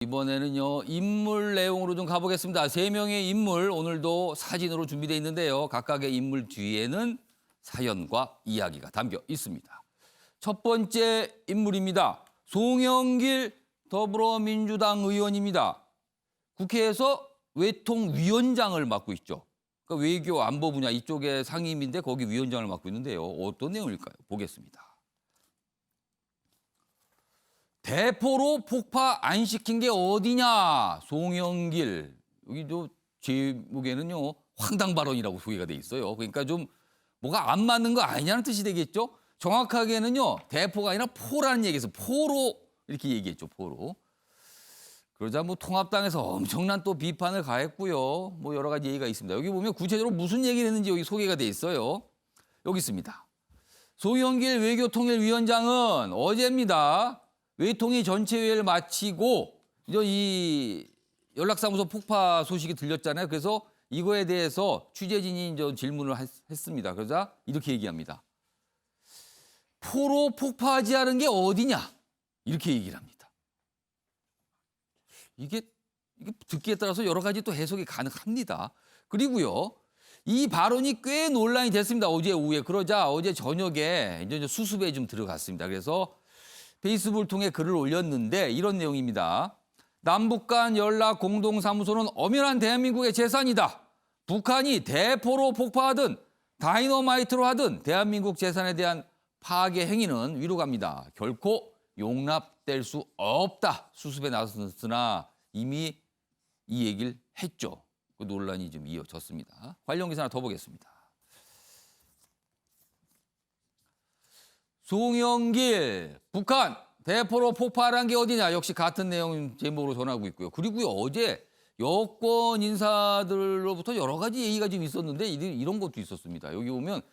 이번에는요, 인물 내용으로 좀 가보겠습니다. 세 명의 인물 오늘도 사진으로 준비되어 있는데요. 각각의 인물 뒤에는 사연과 이야기가 담겨 있습니다. 첫 번째 인물입니다. 송영길 더불어민주당 의원입니다. 국회에서 외통위원장을 맡고 있죠. 그러니까 외교 안보 분야 이쪽에 상임인데 거기 위원장을 맡고 있는데요. 어떤 내용일까요? 보겠습니다. 대포로 폭파 안 시킨 게 어디냐? 송영길. 여기 제목에는요. 황당 발언이라고 소개가 돼 있어요. 그러니까 좀 뭐가 안 맞는 거 아니냐는 뜻이 되겠죠? 정확하게는요. 대포가 아니라 포라는 얘기에서 포로 이렇게 얘기했죠. 포로. 그러자 뭐 통합당에서 엄청난 또 비판을 가했고요. 뭐 여러 가지 얘기가 있습니다. 여기 보면 구체적으로 무슨 얘기를 했는지 여기 소개가 돼 있어요. 여기 있습니다. 송영길 외교통일위원장은 어제입니다. 외통위 전체회의를 마치고 이 연락사무소 폭파 소식이 들렸잖아요. 그래서 이거에 대해서 취재진이 질문을 했습니다. 그러자 이렇게 얘기합니다. 포로 폭파하지 않은 게 어디냐? 이렇게 얘기를 합니다. 이게 듣기에 따라서 여러 가지 또 해석이 가능합니다. 그리고요. 이 발언이 꽤 논란이 됐습니다. 어제 오후에. 그러자 어제 저녁에 이제 수습에 좀 들어갔습니다. 그래서 페이스북을 통해 글을 올렸는데 이런 내용입니다. 남북 간 연락 공동사무소는 엄연한 대한민국의 재산이다. 북한이 대포로 폭파하든 다이너마이트로 하든 대한민국 재산에 대한 파괴 행위는 위로 갑니다. 결코 용납될 수 없다. 수습에 나섰으나 이미 이 얘기를 했죠. 그 논란이 좀 이어졌습니다. 관련 기사 하나 더 보겠습니다. 송영길, 북한 대포로 폭발한 게 어디냐. 역시 같은 내용 제목으로 전하고 있고요. 그리고요, 어제 여권 인사들로부터 여러 가지 얘기가 좀 있었는데 이런 것도 있었습니다. 여기 보면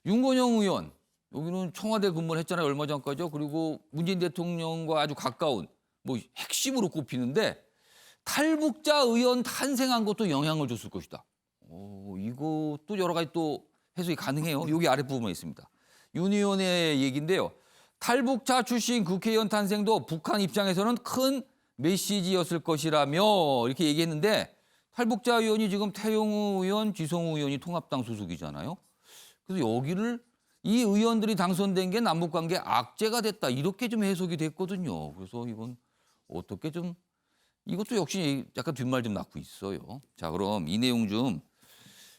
윤건영 의원, 여기는 청와대 근무를 했잖아요. 얼마 전까지요. 그리고 문재인 대통령과 아주 가까운 뭐 핵심으로 꼽히는데 탈북자 의원 탄생한 것도 영향을 줬을 것이다. 이것도 여러 가지 또 해석이 가능해요. 여기 아랫부분에 있습니다. 윤 의원의 얘기인데요. 탈북자 출신 국회의원 탄생도 북한 입장에서는 큰 메시지였을 것이라며 이렇게 얘기했는데 탈북자 의원이 지금 태영호 의원, 지성우 의원이 통합당 소속이잖아요. 그래서 여기를 이 의원들이 당선된 게 남북관계 악재가 됐다. 이렇게 좀 해석이 됐거든요. 그래서 이건 어떻게 좀 이것도 역시 약간 뒷말 좀 낳고 있어요. 자, 그럼 이 내용 좀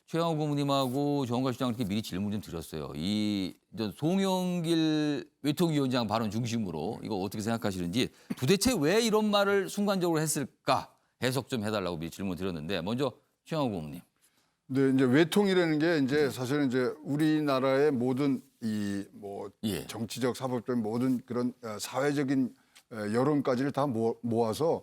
최영호 고문님하고 정원갈 시장님께 미리 질문 좀 드렸어요. 이 송영길 외통위원장 발언 중심으로 이거 어떻게 생각하시는지 도대체 왜 이런 말을 순간적으로 했을까 해석 좀 해달라고 미리 질문 드렸는데 먼저 최영호 고문님. 네, 이제 외통이라는 게 이제 사실은 이제 우리나라의 모든 이 뭐 정치적, 사법적 모든 그런 사회적인 여론까지를 다 모아서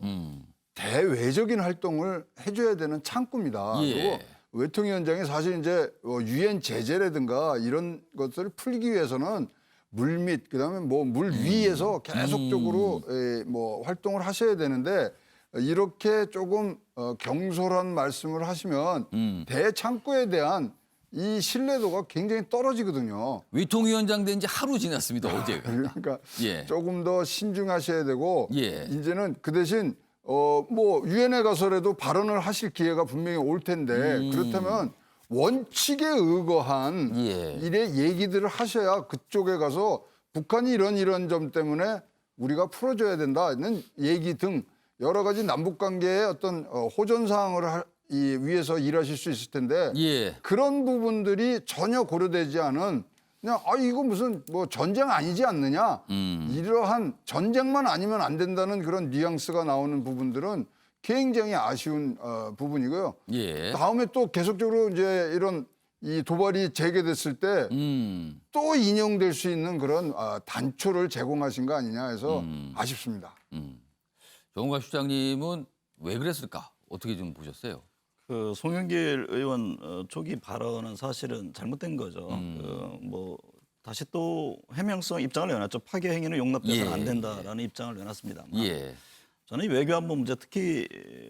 대외적인 활동을 해줘야 되는 창구입니다. 그리고 외통위원장이 사실 이제 유엔 제재라든가 이런 것들을 풀기 위해서는 물밑 그다음에 뭐 물 위에서 계속적으로 뭐 활동을 하셔야 되는데 이렇게 조금 경솔한 말씀을 하시면 대창구에 대한 이 신뢰도가 굉장히 떨어지거든요. 외통위원장 된 지 하루 지났습니다. 어제가. 그러니까 조금 더 신중하셔야 되고 이제는 그 대신 뭐 유엔에 가서라도 발언을 하실 기회가 분명히 올 텐데 그렇다면 원칙에 의거한 일의 얘기들을 하셔야 그쪽에 가서 북한이 이런 점 때문에 우리가 풀어줘야 된다는 얘기 등 여러 가지 남북관계의 어떤 호전 사항을 위해서 일하실 수 있을 텐데 그런 부분들이 전혀 고려되지 않은 그냥 이거 무슨 뭐 전쟁 아니지 않느냐 이러한 전쟁만 아니면 안 된다는 그런 뉘앙스가 나오는 부분들은 굉장히 아쉬운 부분이고요. 다음에 또 계속적으로 이제 이런 이 도발이 재개됐을 때 또 인용될 수 있는 그런 단초를 제공하신 거 아니냐 해서 아쉽습니다. 정원갈 시장님은 왜 그랬을까? 어떻게 좀 보셨어요? 그 송영길 의원 초기 발언은 사실은 잘못된 거죠. 뭐 다시 또 해명성 입장을 내놨죠. 파괴 행위는 용납돼서는 안 된다라는 입장을 내놨습니다만 저는 이 외교안보 문제 특히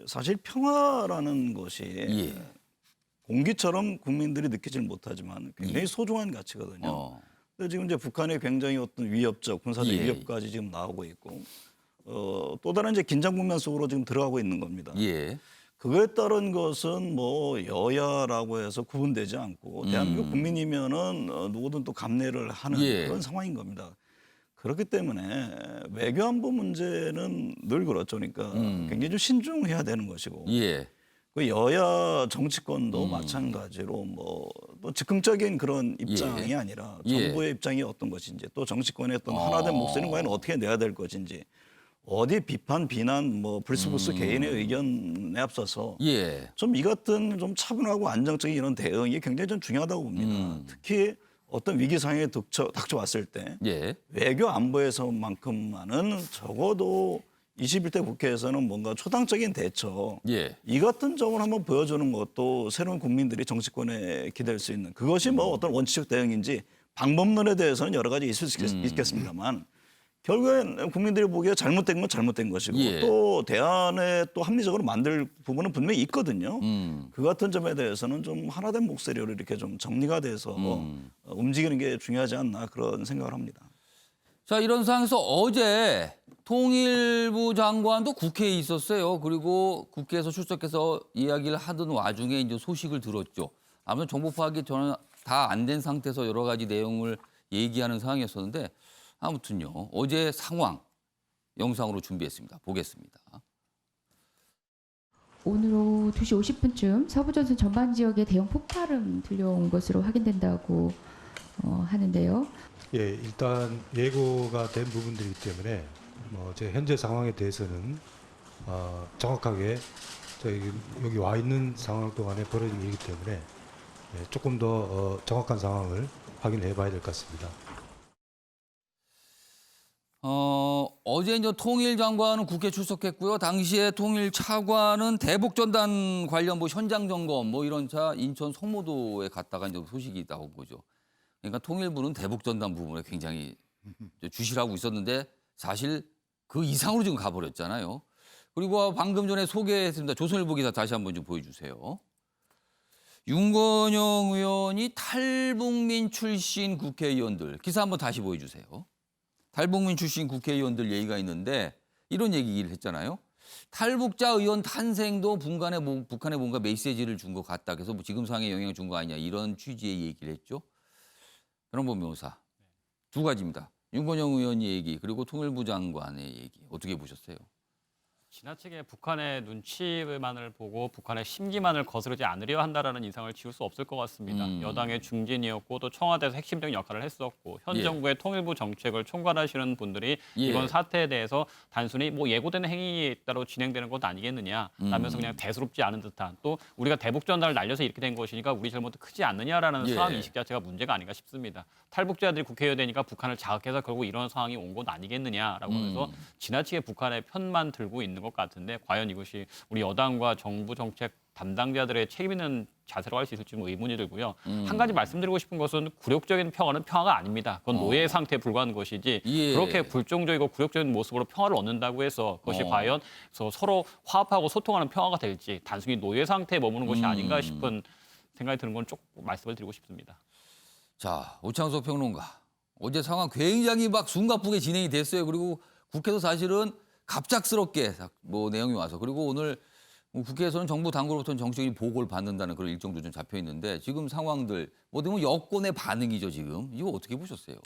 사실 평화라는 것이 공기처럼 국민들이 느끼질 못하지만 굉장히 소중한 가치거든요. 근데 지금 이제 북한의 굉장히 어떤 위협적 군사적 위협까지 지금 나오고 있고 또 다른 이제 긴장 국면 속으로 지금 들어가고 있는 겁니다. 예. 그거에 따른 것은 뭐 여야라고 해서 구분되지 않고 대한민국 국민이면은 누구든 또 감내를 하는 예. 그런 상황인 겁니다. 그렇기 때문에 외교안보 문제는 늘 그렇죠. 그러니까 굉장히 좀 신중해야 되는 것이고 예. 그 여야 정치권도 마찬가지로 뭐 또 즉흥적인 그런 입장이 아니라 예. 정부의 입장이 어떤 것인지 또 정치권의 어떤 하나된 목소리는 과연 어떻게 내야 될 것인지 어디 비판, 비난, 뭐 불수불수 개인의 의견에 앞서서 예. 좀 이 같은 좀 차분하고 안정적인 이런 대응이 굉장히 좀 중요하다고 봅니다. 특히 어떤 위기 상황에 닥쳐왔을 때 예. 외교 안보에서만큼만은 적어도 21대 국회에서는 뭔가 초당적인 대처 예. 이 같은 점을 한번 보여주는 것도 새로운 국민들이 정치권에 기댈 수 있는 그것이 뭐 어떤 원칙적 대응인지 방법론에 대해서는 여러 가지 있을 수 있겠습니다만 결국엔 국민들이 보기에 잘못된 건 잘못된 것이고 예. 또 대안에 또 합리적으로 만들 부분은 분명히 있거든요. 그 같은 점에 대해서는 좀 하나된 목소리로 이렇게 좀 정리가 돼서 움직이는 게 중요하지 않나 그런 생각을 합니다. 자, 이런 상황에서 어제 통일부 장관도 국회에 있었어요. 그리고 국회에서 출석해서 이야기를 하던 와중에 이제 소식을 들었죠. 아무튼 정보 파악이 저는 다 안 된 상태에서 여러 가지 내용을 얘기하는 상황이었었는데 아무튼요. 어제 상황 영상으로 준비했습니다. 보겠습니다. 오늘 오후 2시 50분쯤 서부전선 전방 지역에 대형 폭발음 들려온 것으로 확인된다고 하는데요. 예, 일단 예고가 된 부분들이기 때문에 제 현재 상황에 대해서는 정확하게 저희 여기 와 있는 상황 동안에 벌어진 일이기 때문에 조금 더 정확한 상황을 확인해 봐야 될 것 같습니다. 어제 이제 통일장관은 국회 출석했고요. 당시에 통일차관은 대북전단 관련 뭐 현장 점검 뭐 이런 차 인천 성모도에 갔다가 이제 소식이 나온 거죠. 그러니까 통일부는 대북전단 부분에 굉장히 주시하고 있었는데 사실 그 이상으로 지금 가버렸잖아요. 그리고 방금 전에 소개했습니다. 조선일보 기사 다시 한번 좀 보여주세요. 윤건영 의원이 탈북민 출신 국회의원들 기사 한번 다시 보여주세요. 탈북민 출신 국회의원들 얘기가 있는데 이런 얘기를 했잖아요. 탈북자 의원 탄생도 북한에 뭔가 메시지를 준 것 같다. 그래서 뭐 지금 상황에 영향을 준 거 아니냐 이런 취지의 얘기를 했죠. 변호범 변호사 두 가지입니다. 윤건영 의원 얘기 그리고 통일부 장관의 얘기 어떻게 보셨어요? 지나치게 북한의 눈치만을 보고 북한의 심기만을 거스르지 않으려 한다라는 인상을 지울 수 없을 것 같습니다. 여당의 중진이었고 또 청와대에서 핵심적인 역할을 했었고 현 예. 정부의 통일부 정책을 총괄하시는 분들이 예. 이번 사태에 대해서 단순히 뭐 예고되는 행위에 따라 진행되는 것 아니겠느냐 라면서 그냥 대수롭지 않은 듯한 또 우리가 대북 전단을 날려서 이렇게 된 것이니까 우리 잘못도 크지 않느냐라는 예. 상황 인식 자체가 문제가 아닌가 싶습니다. 탈북자들이 국회의원 되니까 북한을 자극해서 결국 이런 상황이 온 것 아니겠느냐라고 하면서 지나치게 북한의 편만 들고 있는 것 같은데 과연 이것이 우리 여당과 정부 정책 담당자들의 책임 있는 자세로 할 수 있을지 의문이 들고요. 한 가지 말씀드리고 싶은 것은 굴욕적인 평화는 평화가 아닙니다. 그건 노예 상태에 불과한 것이지 예. 그렇게 불종적이고 굴욕적인 모습으로 평화를 얻는다고 해서 그것이 과연 서로 화합하고 소통하는 평화가 될지 단순히 노예 상태에 머무는 것이 아닌가 싶은 생각이 드는 건 조금 말씀을 드리고 싶습니다. 자, 오창석 평론가. 어제 상황 굉장히 막 숨가쁘게 진행이 됐어요. 그리고 국회도 사실은 갑작스럽게 뭐 내용이 와서 그리고 오늘 국회에서는 정부 당국으로부터는 정치적인 보고를 받는다는 그런 일정도 좀 잡혀 있는데 지금 상황들 뭐 되면 여권의 반응이죠 지금 이거 어떻게 보셨어요?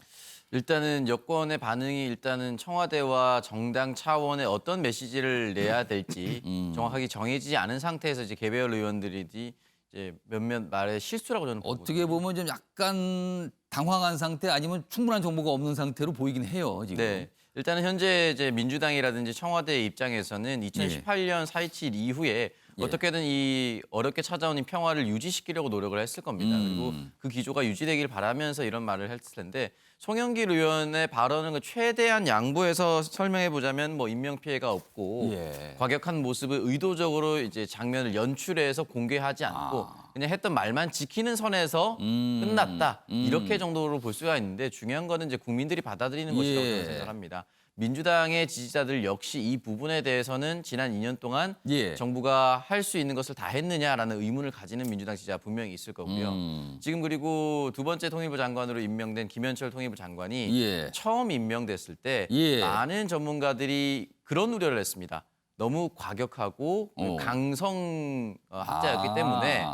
일단은 여권의 반응이 일단은 청와대와 정당 차원의 어떤 메시지를 내야 될지 정확하게 정해지지 않은 상태에서 이제 개별 의원들이 이제 몇몇 말의 실수라고 저는 어떻게 보면 좀 약간 당황한 상태 아니면 충분한 정보가 없는 상태로 보이긴 해요 지금. 네. 일단은 현재 이제 민주당이라든지 청와대 입장에서는 2018년 4.27 이후에 어떻게든 이 어렵게 찾아온 이 평화를 유지시키려고 노력을 했을 겁니다. 그리고 그 기조가 유지되길 바라면서 이런 말을 했을 텐데 송영길 의원의 발언은 최대한 양보해서 설명해 보자면 뭐 인명 피해가 없고 과격한 모습을 의도적으로 이제 장면을 연출해서 공개하지 않고 그냥 했던 말만 지키는 선에서 끝났다 이렇게 정도로 볼 수가 있는데 중요한 거는 이제 국민들이 받아들이는 것이라고 저는 생각합니다. 민주당의 지지자들 역시 이 부분에 대해서는 지난 2년 동안 예. 정부가 할 수 있는 것을 다 했느냐라는 의문을 가지는 민주당 지지자 분명히 있을 거고요. 지금 그리고 두 번째 통일부 장관으로 임명된 김현철 통일부 장관이 예. 처음 임명됐을 때 예. 많은 전문가들이 그런 우려를 했습니다. 너무 과격하고 강성 학자였기 때문에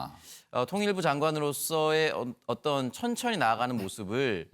통일부 장관으로서의 어떤 천천히 나아가는 모습을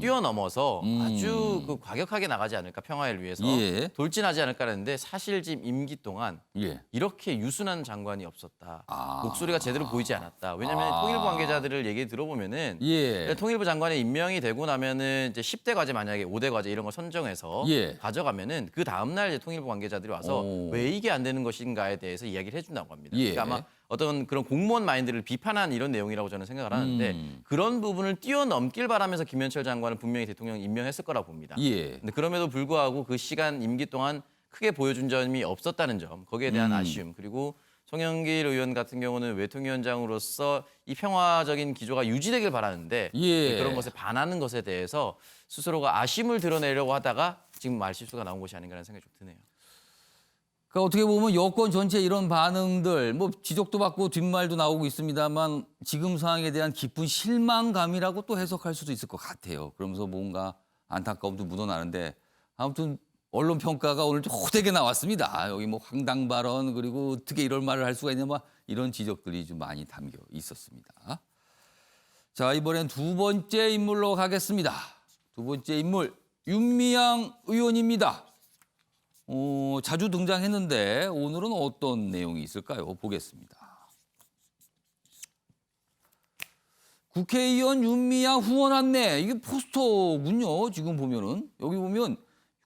뛰어넘어서 아주 그 과격하게 나가지 않을까, 평화를 위해서 예. 돌진하지 않을까라는데, 사실 지금 임기 동안 예. 이렇게 유순한 장관이 없었다. 아. 목소리가 제대로 보이지 않았다. 왜냐하면 통일부 관계자들을 얘기 들어보면은 예. 통일부 장관에 임명이 되고 나면은 이제 10대 과제, 만약에 5대 과제 이런 거 선정해서 예. 가져가면은 그 다음 날 이제 통일부 관계자들이 와서 오. 왜 이게 안 되는 것인가에 대해서 이야기를 해준다고 합니다. 예. 그러니까 아마 어떤 그런 공무원 마인드를 비판한 이런 내용이라고 저는 생각을 하는데, 그런 부분을 뛰어넘길 바라면서 김현철 장관을 분명히 대통령 임명했을 거라고 봅니다. 예. 근데 그럼에도 불구하고 그 시간 임기 동안 크게 보여준 점이 없었다는 점, 거기에 대한 아쉬움, 그리고 송영길 의원 같은 경우는 외통위원장으로서 이 평화적인 기조가 유지되길 바라는데 예. 그런 것에 반하는 것에 대해서 스스로가 아쉬움을 드러내려고 하다가 지금 말실수가 나온 것이 아닌가라는 생각이 좀 드네요. 그러니까 어떻게 보면 여권 전체 이런 반응들, 뭐 지적도 받고 뒷말도 나오고 있습니다만 지금 상황에 대한 깊은 실망감이라고 또 해석할 수도 있을 것 같아요. 그러면서 뭔가 안타까움도 묻어나는데, 아무튼 언론 평가가 오늘 좀 호되게 나왔습니다. 여기 뭐 황당 발언, 그리고 어떻게 이런 말을 할 수가 있냐, 뭐 이런 지적들이 좀 많이 담겨 있었습니다. 자, 이번엔 두 번째 인물로 가겠습니다. 두 번째 인물, 윤미향 의원입니다. 자주 등장했는데 오늘은 어떤 내용이 있을까요? 보겠습니다. 국회의원 윤미향 후원 안내, 이게 포스터군요. 지금 보면은 여기 보면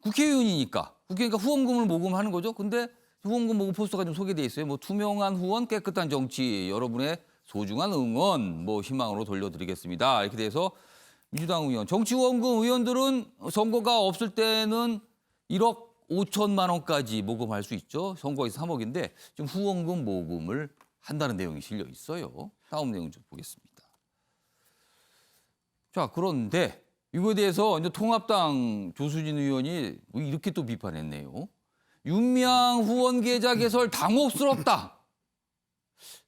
국회의원이니까 후원금을 모금하는 거죠. 근데 후원금 모금 포스터가 좀 소개돼 있어요. 뭐 투명한 후원, 깨끗한 정치, 여러분의 소중한 응원, 뭐 희망으로 돌려드리겠습니다. 이렇게 돼서 민주당 의원, 정치후원금 의원들은 선거가 없을 때는 1억 5천만 원까지 모금할 수 있죠. 선거에서 3억인데 좀 후원금 모금을 한다는 내용이 실려 있어요. 다음 내용 좀 보겠습니다. 자, 그런데 이거에 대해서 이제 통합당 조수진 의원이 이렇게 또 비판했네요. 윤미향 후원 계좌 개설 당혹스럽다.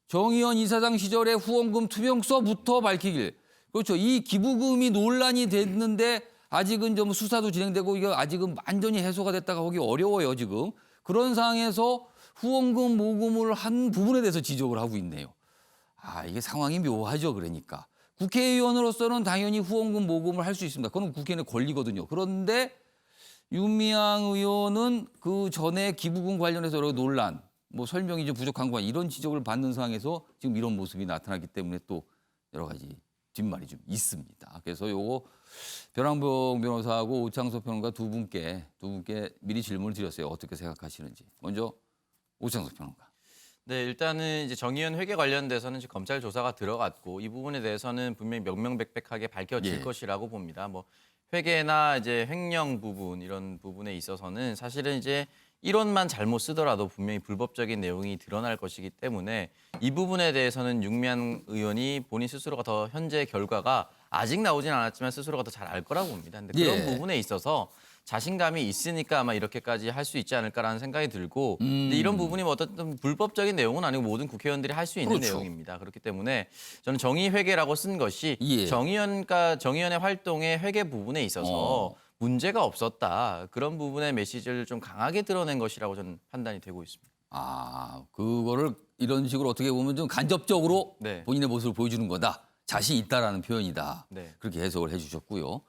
정의원 이사장 시절의 후원금 투명서부터 밝히길. 그렇죠. 이 기부금이 논란이 됐는데 아직은 좀 수사도 진행되고 이게 아직은 완전히 해소가 됐다가 하기 어려워요, 지금. 그런 상황에서 후원금 모금을 한 부분에 대해서 지적을 하고 있네요. 이게 상황이 묘하죠, 그러니까. 국회의원으로서는 당연히 후원금 모금을 할 수 있습니다. 그건 국회의원의 권리거든요. 그런데 윤미향 의원은 그 전에 기부금 관련해서 여러 논란, 뭐 설명이 좀 부족한 거 이런 지적을 받는 상황에서 지금 이런 모습이 나타나기 때문에 또 여러 가지 뒷말이 좀 있습니다. 그래서 요거 변항복 변호사하고 오창석 평론가 두 분께 미리 질문을 드렸어요. 어떻게 생각하시는지. 먼저 오창석 평론가. 네, 일단은 이제 정의연 회계 관련돼서는 지금 검찰 조사가 들어갔고 이 부분에 대해서는 분명히 명명백백하게 밝혀질 예. 것이라고 봅니다. 뭐 회계나 이제 횡령 부분 이런 부분에 있어서는 사실은 이제 이론만 잘못 쓰더라도 분명히 불법적인 내용이 드러날 것이기 때문에 이 부분에 대해서는 윤미향 의원이 본인 스스로가 더 현재 결과가 아직 나오진 않았지만 스스로가 더 잘 알 거라고 봅니다. 근데 그런 예. 부분에 있어서 자신감이 있으니까 아마 이렇게까지 할 수 있지 않을까라는 생각이 들고 근데 이런 부분이 뭐 어떤 불법적인 내용은 아니고 모든 국회의원들이 할 수 있는 그렇죠. 내용입니다. 그렇기 때문에 저는 정의회계라고 쓴 것이 예. 정의연의 활동의 회계 부분에 있어서 문제가 없었다. 그런 부분의 메시지를 좀 강하게 드러낸 것이라고 저는 판단이 되고 있습니다. 그거를 이런 식으로 어떻게 보면 좀 간접적으로 네. 본인의 모습을 보여주는 거다. 자신 있다라는 표현이다. 네. 그렇게 해석을 해주셨고요.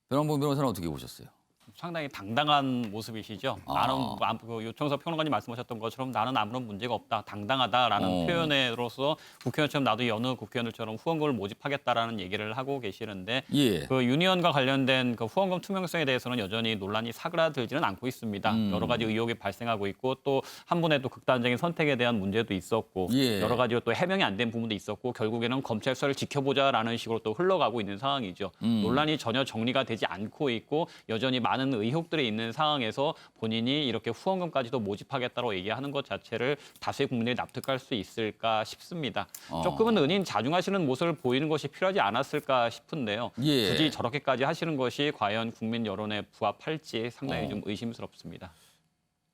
변항복 변호사는 어떻게 보셨어요? 상당히 당당한 모습이시죠. 나는 그 요청석 평론가님 말씀하셨던 것처럼 나는 아무런 문제가 없다, 당당하다라는 표현으로서 국회의원처럼 나도 여느 국회의원들처럼 후원금을 모집하겠다라는 얘기를 하고 계시는데 예. 그 유니언과 관련된 그 후원금 투명성에 대해서는 여전히 논란이 사그라들지는 않고 있습니다. 여러 가지 의혹이 발생하고 있고 또 한 분의 또 극단적인 선택에 대한 문제도 있었고 예. 여러 가지로 또 해명이 안 된 부분도 있었고 결국에는 검찰 수사를 지켜보자라는 식으로 또 흘러가고 있는 상황이죠. 논란이 전혀 정리가 되지 않고 있고 여전히 많은 많은 의혹들이 있는 상황에서 본인이 이렇게 후원금까지도 모집하겠다고 얘기하는 것 자체를 다수의 국민들이 납득할 수 있을까 싶습니다. 조금은 은인 자중하시는 모습을 보이는 것이 필요하지 않았을까 싶은데요. 예. 굳이 저렇게까지 하시는 것이 과연 국민 여론에 부합할지 상당히 좀 의심스럽습니다.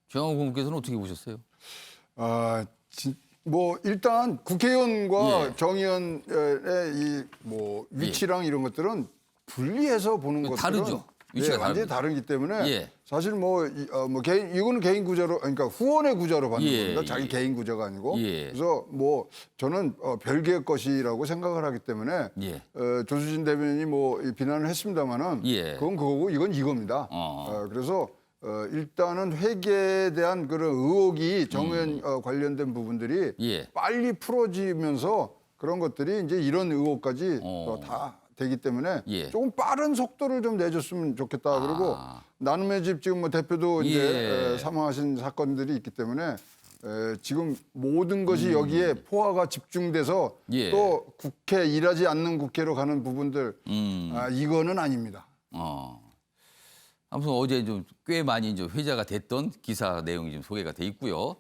최영호 고문께서는 어떻게 보셨어요? 뭐 일단 국회의원과 예. 정의원의 이 뭐 위치랑 이런 것들은 분리해서 보는 것들은 다르죠. 위치가 완전히 다릅니다. 다르기 때문에 예. 사실 뭐 개인 이거는 개인 구제로 그러니까 후원의 구제로 받는 예, 겁니다. 자기 예. 개인 구제가 아니고 예. 그래서 뭐 저는 별개의 것이라고 생각을 하기 때문에 예. 조수진 대변인이 뭐 비난을 했습니다마는 예. 그건 그거고 이건 이겁니다. 그래서 일단은 회계에 대한 그런 의혹이 정의원 관련된 부분들이 예. 빨리 풀어지면서 그런 것들이 이제 이런 의혹까지 다 되기 때문에 예. 조금 빠른 속도를 좀 내줬으면 좋겠다. 그리고 나눔의 집 지금 뭐 대표도 이제 예. 사망하신 사건들이 있기 때문에 지금 모든 것이 여기에 포화가 집중돼서 예. 또 국회 일하지 않는 국회로 가는 부분들 이거는 아닙니다. 아무튼 어제 좀 꽤 많이 이제 회자가 됐던 기사 내용이 좀 소개가 돼 있고요.